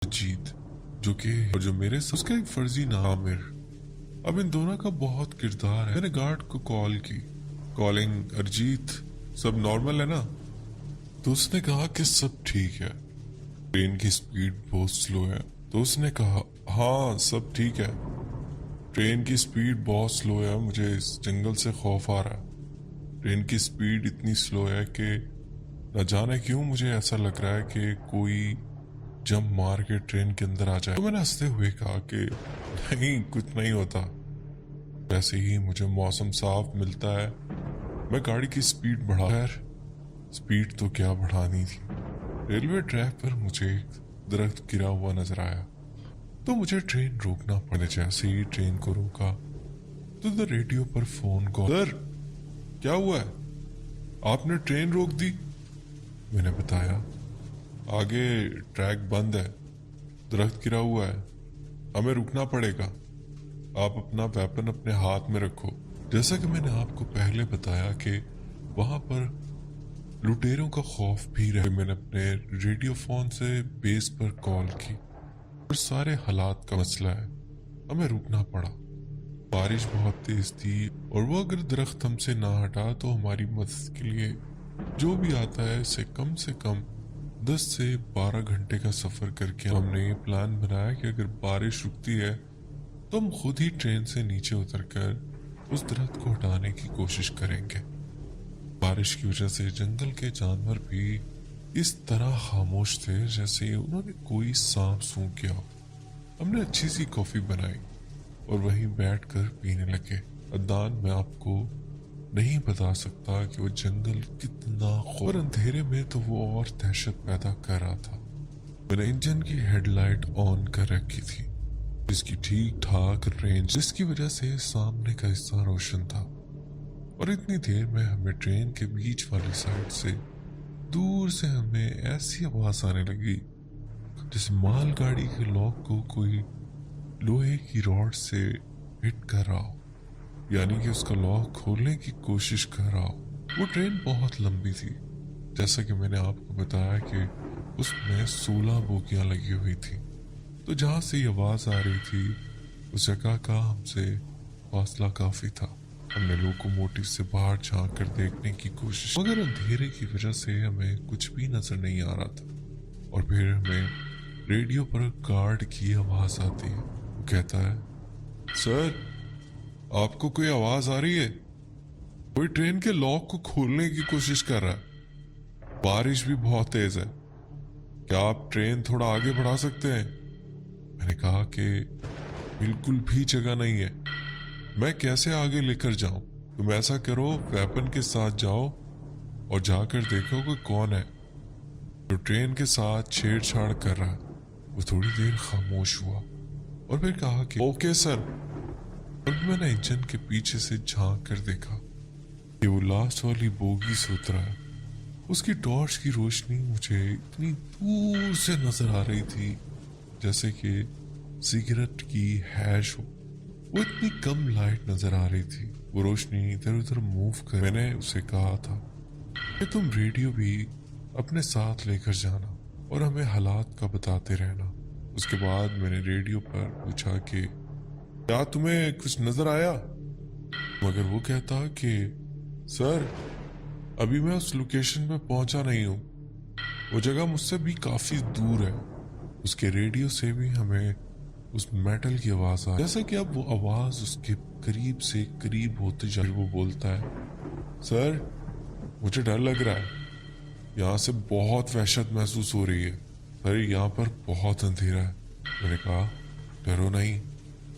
जीत जो कि और जो मेरे उसका एक फर्जी नाम आमिर। अब इन दोनों का बहुत किरदार है। मैंने गार्ड को कॉल की। कॉलिंग अरजीत, सब नॉर्मल है ना? तो उसने कहा कि सब ठीक है, ट्रेन की स्पीड बहुत स्लो है। तो उसने कहा हाँ सब ठीक है, ट्रेन की स्पीड बहुत स्लो है, मुझे इस जंगल से खौफ आ रहा है। ट्रेन की स्पीड इतनी स्लो है कि न जाने क्यों मुझे ऐसा लग रहा है कि कोई जंप मार के ट्रेन के अंदर आ जाए। तो मैंने हंसते हुए कहा कि नहीं कुछ नहीं होता। वैसे ही मुझे मौसम साफ मिलता है, मैं गाड़ी की स्पीड बढ़ा। खैर स्पीड तो क्या बढ़ानी थी। रेलवे ट्रैक पर मुझे एक दरख्त गिरा हुआ नजर आया तो मुझे ट्रेन रोकना पड़ा। जैसे ही ट्रेन को रोका तो रेडियो पर फोन कॉल। सर क्या हुआ है, आपने ट्रेन रोक दी? मैंने बताया आगे ट्रैक बंद है, दरख्त गिरा हुआ है, हमें रुकना पड़ेगा, आप अपना वेपन अपने हाथ में रखो। जैसा कि मैंने आपको पहले बताया कि वहां पर लुटेरों का खौफ भी रहे। मैंने अपने रेडियो फोन से बेस पर कॉल की और सारे हालात का मसला है, हमें रुकना पड़ा। बारिश बहुत तेज थी और वो अगर दरख्त हमसे ना हटा तो हमारी मदद के लिए जो भी आता है इसे कम से कम 10 से 12 घंटे का सफर करके हमने ये प्लान बनाया कि अगर बारिश रुकती है तो हम खुद ही ट्रेन से नीचे उतरकर उस दरख्त को हटाने की कोशिश करेंगे। बारिश की वजह से जंगल के जानवर भी इस तरह खामोश थे जैसे उन्होंने कोई सांप सूंघ किया हो। हमने अच्छी सी कॉफी बनाई और वहीं बैठकर पीने लगे। अदनान, मैं आपको नहीं बता सकता कि वो जंगल कितना और अंधेरे में तो वो और दहशत पैदा कर रहा था। मैंने इंजन की हेडलाइट ऑन कर रखी थी, जिसकी ठीक ठाक रेंज, जिसकी वजह से सामने का हिस्सा रोशन था। और इतनी देर में हमें ट्रेन के बीच वाली साइड से दूर से हमें ऐसी आवाज आने लगी जिस मालगाड़ी के लॉक को कोई लोहे की रॉड से हिट कर रहा हो, यानी कि उसका लॉक खोलने की कोशिश कर रहा हो। वो ट्रेन बहुत लंबी थी, जैसा कि मैंने आपको बताया कि उसमें 16 बोगियां लगी हुई थी। तो जहां से ये आवाज आ रही थी उस जगह का हमसे फासला काफी था। हमने लोकोमोटिव से बाहर झांक कर देखने की कोशिश, मगर अंधेरे की वजह से हमें कुछ भी नजर नहीं आ रहा था। और फिर हमें रेडियो पर गार्ड की आवाज आती है। वो कहता है, सर आपको कोई आवाज आ रही है? कोई ट्रेन के लॉक को खोलने की कोशिश कर रहा है। बारिश भी बहुत तेज है, क्या आप ट्रेन थोड़ा आगे बढ़ा सकते हैं? मैंने कहा कि बिल्कुल भी जगह नहीं है, मैं कैसे आगे लेकर जाऊं? तुम ऐसा करो, वेपन के साथ जाओ और जाकर देखो कि कौन है जो ट्रेन के साथ छेड़छाड़ कर रहा है। वो थोड़ी देर खामोश हुआ और फिर कहा कि ओके सर। और मैंने इंजन के पीछे से झांक कर देखा कि वो लास्ट वाली बोगी से उतरा है। उसकी टॉर्च की रोशनी मुझे इतनी दूर से नजर आ रही थी जैसे कि सिगरेट की हैश हो। वो इतनी कम लाइट नजर आ रही थी, वो रोशनी इधर उधर मूव कर। मैंने उसे कहा था कि तुम रेडियो भी अपने साथ लेकर जाना और हमें हालात का बताते रहना। उसके बाद मैंने रेडियो पर पूछा कि क्या तुम्हें कुछ नजर आया? मगर वो कहता कि सर अभी मैं उस लोकेशन पे पहुंचा नहीं हूं, वो जगह मुझसे भी काफी दूर है। उसके रेडियो से भी हमें उस मेटल की आवाज आ, जैसा कि अब वो आवाज उसके करीब से करीब होते जा, वो बोलता है, सर मुझे डर लग रहा है, यहाँ से बहुत वहशत महसूस हो रही है, सर यहाँ पर बहुत अंधेरा है। मैंने कहा डरो नहीं,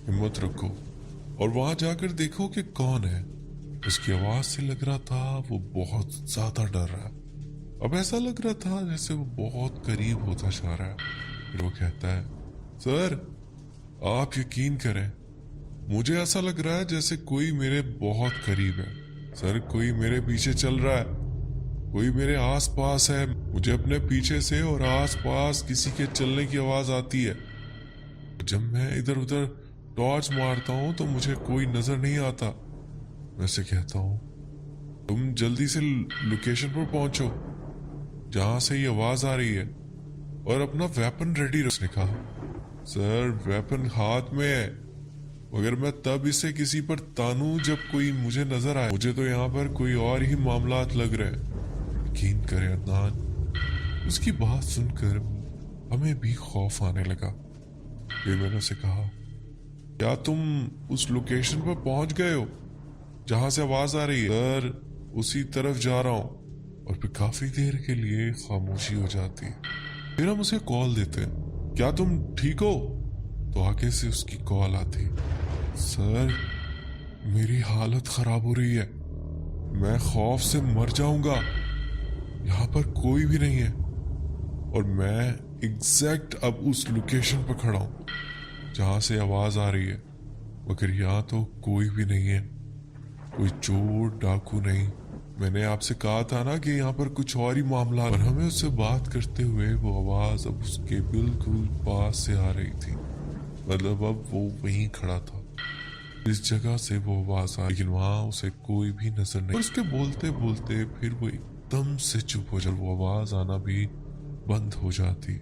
हिम्मत रखो और वहां जाकर देखो कि कौन है। उसकी आवाज से लग रहा था वो बहुत ज्यादा डर रहा है। अब ऐसा लग रहा था जैसे वो बहुत करीब होता जा रहा है। फिर वो कहता है, सर आप यकीन करें, मुझे ऐसा लग रहा है जैसे कोई मेरे बहुत करीब है। सर कोई मेरे पीछे चल रहा है, कोई मेरे आस पास है। मुझे अपने पीछे से और आस पास किसी के चलने की आवाज आती है। जब मैं इधर उधर टॉर्च मारता हूँ तो मुझे कोई नजर नहीं आता। वैसे कहता हूँ तुम जल्दी से लोकेशन पर पहुंचो जहां से ये आवाज आ रही है। और अपना वेपन रेडी रखने का। सर वेपन हाथ में है, मगर मैं तब इसे किसी पर तानूं जब कोई मुझे नजर आए। मुझे तो यहाँ पर कोई और ही मामलात लग रहे हैं। यकीन करें अदनान, उसकी बात सुनकर हमें भी खौफ आने लगा। फिर मैंने उसे कहा, क्या तुम उस लोकेशन पर पहुंच गए हो जहां से आवाज आ रही है? सर उसी तरफ जा रहा हूं। और फिर काफी देर के लिए खामोशी हो जाती है। फिर हम उसे कॉल देते हैं, क्या तुम ठीक हो? तो आगे से उसकी कॉल आती, सर मेरी हालत खराब हो रही है, मैं खौफ से मर जाऊंगा, यहाँ पर कोई भी नहीं है और मैं एग्जैक्ट अब उस लोकेशन पर खड़ा हूं जहां से आवाज आ रही है, मगर यहाँ तो कोई भी नहीं है, कोई चोर डाकू नहीं। मैंने आपसे कहा था ना कि यहाँ पर कुछ और ही मामला। और हमें उससे बात करते हुए वो आवाज अब उसके बिल्कुल पास से आ रही थी, मतलब अब वो वहीं खड़ा था, इस जगह से वो आवाज आ, लेकिन वहां उसे कोई भी नजर नहीं। और उसके बोलते बोलते फिर वो एकदम से चुप हो जाती, वो आवाज आना भी बंद हो जाती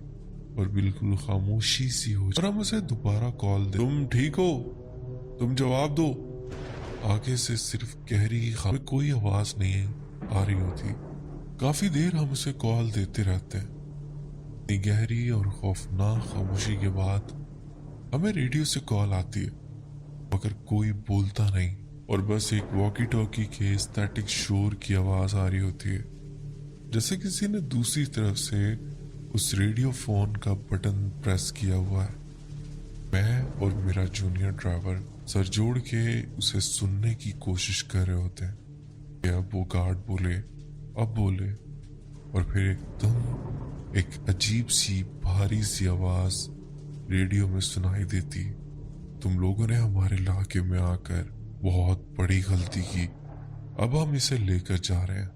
और बिल्कुल खामोशी सी हो जाती। और हम उसे दोबारा कॉल दे, तुम ठीक हो, तुम जवाब दो। आगे से सिर्फ गहरी कोई आवाज नहीं आ रही होती। काफी देर हम उसे कॉल देते रहते हैं। गहरी और खौफनाक खामोशी के बाद हमें रेडियो से कॉल आती है, मगर कोई बोलता नहीं और बस एक वॉकी टॉकी के स्टैटिक शोर की आवाज आ रही होती है, जैसे किसी ने दूसरी तरफ से उस रेडियो फोन का बटन प्रेस किया हुआ है। मैं और मेरा जूनियर ड्राइवर सर जोड़ के उसे सुनने की कोशिश कर रहे होते हैं कि अब वो गार्ड बोले, अब बोले, और फिर एकदम एक अजीब सी भारी सी आवाज रेडियो में सुनाई देती, तुम लोगों ने हमारे इलाके में आकर बहुत बड़ी गलती की, अब हम इसे लेकर जा रहे हैं।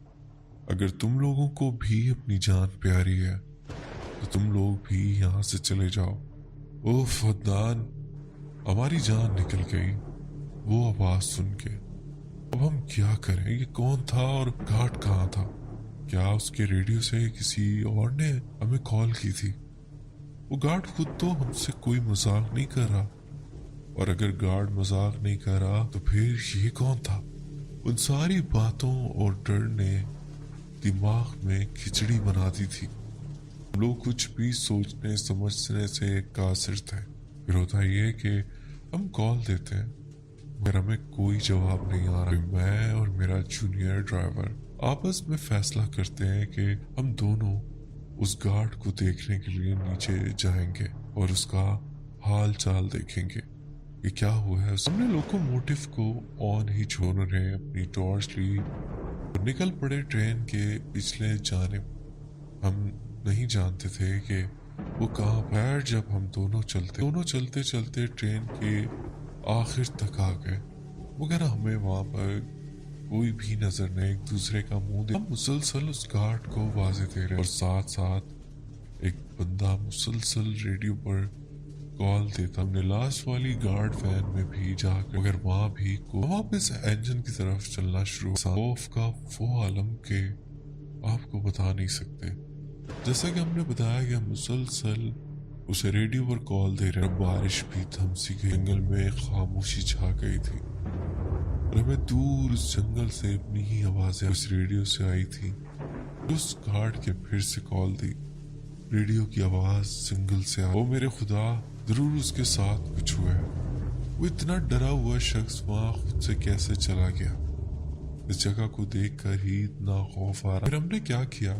अगर तुम लोगों को भी अपनी जान प्यारी है तो तुम लोग भी यहाँ से चले जाओ। ओह अदनान, हमारी जान निकल गई वो आवाज सुन के। अब हम क्या करें? ये कौन था और गार्ड कहाँ था? क्या उसके रेडियो से किसी और ने हमें कॉल की थी? वो गार्ड खुद तो हमसे कोई मजाक नहीं कर रहा, और अगर गार्ड मजाक नहीं कर रहा तो फिर ये कौन था? उन सारी बातों और डर ने दिमाग में खिचड़ी बना दी थी। हम लोग कुछ भी सोचने समझने से कासिर थे। फिर होता ये कि हम कॉल देते हैं मगर हमें कोई जवाब नहीं आ रहा। मैं और मेरा जूनियर ड्राइवर आपस में फैसला करते हैं कि हम दोनों उस गार्ड को देखने के लिए नीचे जाएंगे और उसका हाल चाल देखेंगे कि क्या हुआ है। हमने लोकोमोटिव को ऑन ही छोड़ रहे अपनी टॉर्च ली और निकल पड़े ट्रेन के पिछले जानिब। हम नहीं जानते थे कि वो कहाँ पर। जब हम दोनों चलते चलते ट्रेन के आखिर तक आ गए, मगर हमें वहां पर कोई भी नजर नहीं, एक दूसरे का मुंह हम मुसलसल उस गार्ड को आवाजें दे रहे और साथ साथ एक बंदा मुसलसल रेडियो पर कॉल देता। हमने लास्ट वाली गार्ड वैन में भी जाकर, मगर वहां भी वापस इंजन की तरफ चलना शुरू। खौफ का वो आलम के आपको बता नहीं सकते। जैसा कि हमने बताया कि हम मुसलसल उसे रेडियो पर कॉल दे रहे, बारिश भी थम सी गई, जंगल में खामोशी छा गई थी और हमें दूर उस जंगल से अपनी ही आवाजें उस रेडियो से आई थी। उस गार्ड के फिर से कॉल दी, रेडियो की आवाज सिंगल से आ, ओ मेरे खुदा, जरूर उसके साथ कुछ हुआ है। वो इतना डरा हुआ शख्स वहां खुद से कैसे चला गया? इस जगह को देखकर ही इतना खौफ आ रहा। फिर हमने क्या किया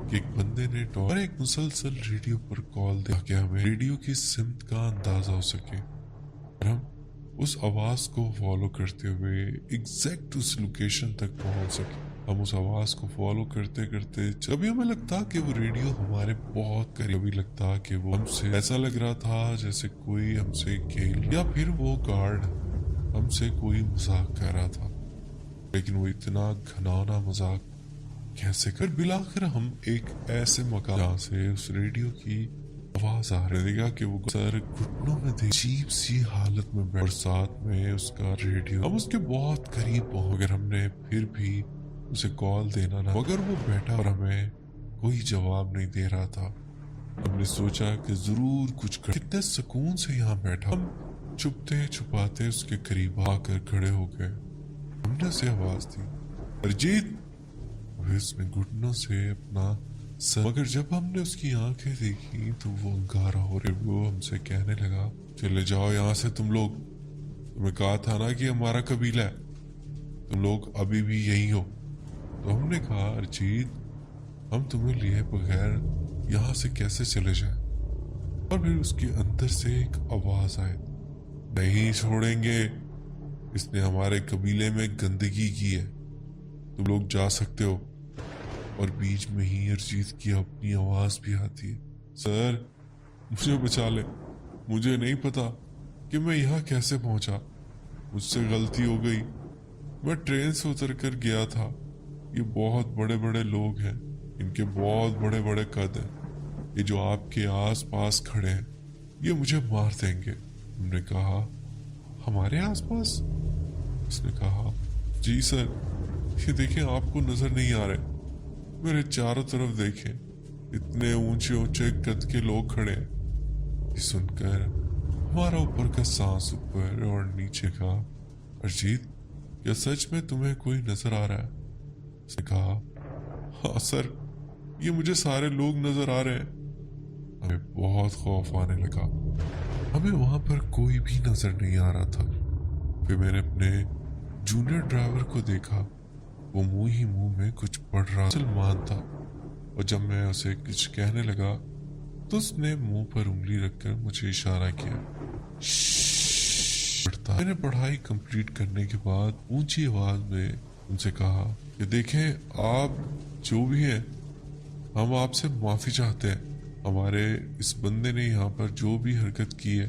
कि एक बंदे ने और एक मुसलसल रेडियो पर कॉल दिया कि हमें रेडियो की सिमत का अंदाजा हो सके और हम उस आवाज को फॉलो करते हुए एग्जैक्ट उस लोकेशन तक पहुंच सके। हम उस आवाज को फॉलो करते करते कभी हमें लगता कि वो रेडियो हमारे बहुत करीब, कभी लगता कि वो हमसे, ऐसा लग रहा था जैसे कोई हमसे खेल, या फिर वो गार्ड हमसे कोई मजाक कर रहा था। लेकिन वो इतना घिनौना मजाक कैसे कर? बिलाखिर हम एक ऐसे मकान जहाँ से उस रेडियो की आवाज आ रही थी कि वो सर घुटनों में अजीब सी हालत में बैठ, साथ में उसका रेडियो। हम उसके बहुत करीब पहुंच, मगर हमने फिर भी उसे कॉल देना ना, मगर वो बैठा और हमें कोई जवाब नहीं दे रहा था। हमने सोचा कि जरूर कुछ कर। कितने सुकून से यहाँ बैठा। हम छुपते छुपाते उसके करीब आकर खड़े हो गए। हमने उसे आवाज दी, अरिजीत। उसने घुटनों से अपना सर, मगर जब हमने उसकी आंखें देखी तो वो अंगारा हो रहे। वो हमसे कहने लगा, चले जाओ यहाँ से तुम लोग। तुम्हें कहा था ना कि हमारा कबीला है, तुम लोग अभी भी यही हो। तो हमने कहा, अरिजीत हम तुम्हें लिए बगैर यहाँ से कैसे चले जाएं? और फिर उसके अंदर से एक आवाज आई, नहीं छोड़ेंगे, इसने हमारे कबीले में गंदगी की है, तुम लोग जा सकते हो। और बीच में ही अरिजीत की अपनी आवाज भी आती है, सर मुझे बचा ले, मुझे नहीं पता कि मैं यहाँ कैसे पहुंचा, मुझसे गलती हो गई, मैं ट्रेन से उतर कर गया था। ये बहुत बड़े बड़े लोग हैं, इनके बहुत बड़े बड़े कद हैं, ये जो आपके आस पास खड़े हैं ये मुझे मार देंगे। हमने कहा, हमारे आस पास? उसने कहा, जी सर, ये देखें, आपको नजर नहीं आ रहे, मेरे चारों तरफ देखें, इतने ऊंचे ऊंचे कद के लोग खड़े हैं। ये सुनकर हमारा ऊपर का सांस ऊपर और नीचे का, अरिजीत क्या सच में तुम्हें कोई नजर आ रहा है? उसने कहा, हाँ सर, ये मुझे सारे लोग नजर आ रहे हैं। हमें बहुत खौफ आने लगा, हमें वहां पर कोई भी नजर नहीं आ रहा था। फिर मैंने अपने जूनियर ड्राइवर को देखा, वो मुंह ही मुंह में कुछ पढ़ रहा, सलमान था। और जब मैं उसे कुछ कहने लगा तो उसने मुंह पर उंगली रखकर मुझे इशारा किया, पढ़ता। मैंने पढ़ाई कंप्लीट करने के बाद ऊंची आवाज में उनसे कहा कि देखें, आप जो भी हैं, हम आपसे माफी चाहते हैं। हमारे इस बंदे ने यहाँ पर जो भी हरकत की है,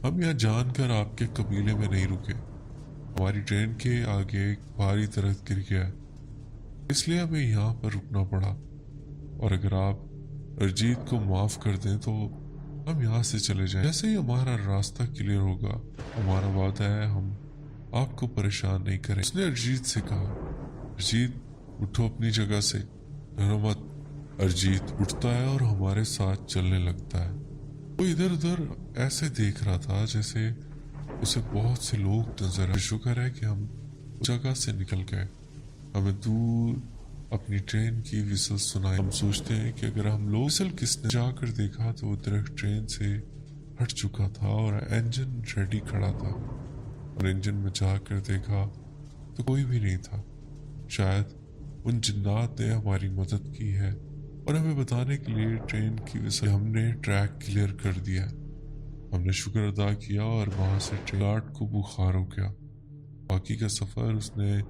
हम यहाँ जानकर आपके कबीले में नहीं रुके। हमारी ट्रेन के आगे एक भारी दरख्त गिर गया, इसलिए हमें यहाँ पर रुकना पड़ा। और अगर आप अरिजीत को माफ कर दें तो हम यहाँ से चले जाएं। जैसे ही हमारा रास्ता क्लियर होगा, हमारा वादा है हम आपको परेशान नहीं करें। उसने अरिजीत से कहा, अरिजीत उठो अपनी जगह से, डरो मत। अरिजीत उठता है और हमारे साथ चलने लगता है। वो इधर उधर ऐसे देख रहा था जैसे उसे बहुत से लोग नजर आए। शुक्र है कि हम उस जगह से निकल गए। हमें दूर अपनी ट्रेन की विसल सुनाई। हम सोचते हैं कि अगर हम लोग विसल किसने जाकर देखा तो वो दरख्त ट्रेन से हट चुका था और इंजन रेडी खड़ा था। और इंजन में जाकर देखा तो कोई भी नहीं था। शायद उन जिन्नात ने हमारी मदद की है और हमें बताने के लिए ट्रेन की विसल हमने ट्रैक क्लियर कर दिया। हमने शुक्र अदा किया और वहां से ट्रेन गार्ड को बुखार हो गया। बाकी का सफर उसने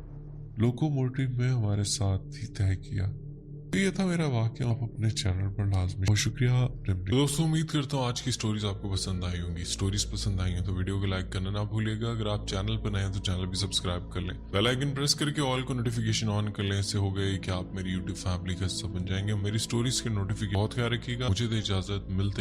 लोकोमोटिव में हमारे साथ ही तय किया। तो ये था मेरा वाकया। आप अपने चैनल पर लाजमी। बहुत शुक्रिया। दोस्तों उम्मीद करता हूँ आज की स्टोरीज आपको पसंद आई होंगी। स्टोरीज पसंद आई हैं तो वीडियो को लाइक करना ना भूलिएगा। अगर आप चैनल पर नए हैं तो चैनल भी सब्सक्राइब कर लें, बेल आइकन प्रेस करके ऑल को नोटिफिकेशन ऑन कर लें। इससे हो गए कि आप मेरी यूट्यूब फैमिली का हिस्सा बन जाएंगे। मेरी स्टोरीज के नोटिफिकेशन बहुत ख्याल रखिएगा। मुझे तो इजाजत, मिलते